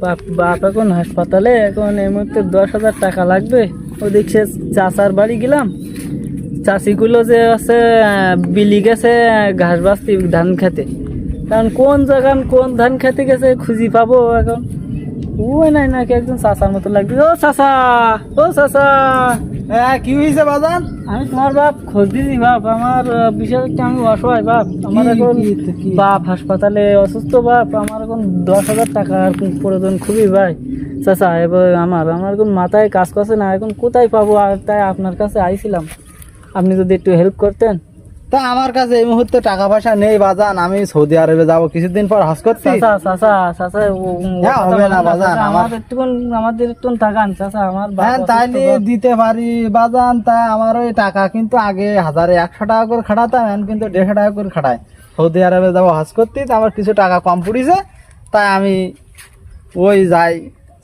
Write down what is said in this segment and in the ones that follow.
বাপ বাপ এখন হাসপাতালে, এখন এই মুহূর্তে 10,000 টাকা লাগবে। ওদিকে চাচার বাড়ি গেলাম, চাষিগুলো যে আছে বিলি গেছে ঘাস বাস্তি ধান খেতে, কারণ কোন জায়গায় কোন ধান খেতে গেছে খুঁজি পাবো এখন। ওই নাই নাকি একজন চাচার মতো লাগবে। ও চাচা, ও চাচা। হ্যাঁ, কি হয়েছে বাজান? আমি তোমার বাপ খোঁজ দিছি বাপ, আমার বিশেষ একটা আমি অসহায় বাপ, আমার এখন বাপ হাসপাতালে অসুস্থ বাপ, আমার এখন 10,000 টাকা আর প্রয়োজন খুবই ভাই। চাচা এবার আমার এখন মাথায় কাজ করছে না, এখন কোথায় পাবো, আর তাই আপনার কাছে আইছিলাম, আপনি যদি একটু হেল্প করতেন। তা আমার কাছে এই মুহূর্তে টাকা পয়সা নেই বাজান, আমি সৌদি আরবে যাব কিছুদিন পর হজ করতে। চাচা চাচা চাচা হ্যাঁ, হবে না বাজান, আমাদের একটু টাকান চাচা, আমার বাপ হ্যাঁ অসুস্থ তাইলে বাপ। দিতে পারি বাজান। তা আমার ওই টাকা কিন্তু আগে 1,100 টাকা করে খাটাতাম, এখন কিন্তু 150 টাকা করে খাটাই। সৌদি আরবে যাবো হজ করতে, তা আমার কিছু টাকা কম পড়েছে, তাই আমি ওই যাই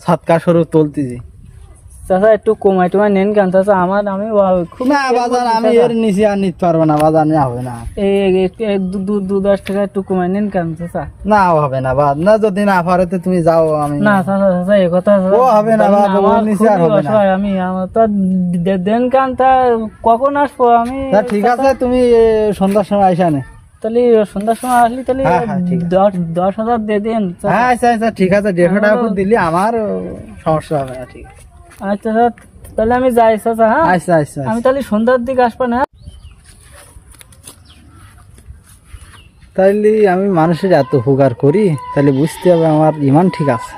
সৎকার স্বরূপ তুলতেছি। চাচা একটু কমাই টমাই নেন কেন চাচা, আমার আমি খুব না বাজান, আমি এর নিচে আর নিতে পারবো না বাজান, হবে না। এই 10 টাকা একটু কমাই নেন কেন চাচা। না হবে না বাদ, না যদি না পারে তো তুমি যাও। আমি না চাচা চাচা এই কথা ও হবে না বাদ, ওর নিচে আর হবে না। আমি আমার তো দেন কান, তা কখন আসবো আমি? তা ঠিক আছে, তুমি সন্ধ্যার সময় আইসা নে। তাহলে সন্ধ্যার সময় আসলি তাহলে হ্যাঁ, হ্যাঁ, ঠিক আছে। 10,000 দিয়ে দেন চাচা। হ্যাঁ আচ্ছা আচ্ছা ঠিক আছে, 150 টাকা করে দিলি আমার সমস্যা হবে না। ঠিক আছে, আচ্ছা স্যার, তাহলে আমি যাই চাচা। হ্যাঁ আচ্ছা আচ্ছা আমি তাহলে সন্ধ্যার দিকে আসবো না। তাইলে আমি মানুষের এত উপকার করি, তাহলে বুঝতে হবে আমার ইমান ঠিক আছে।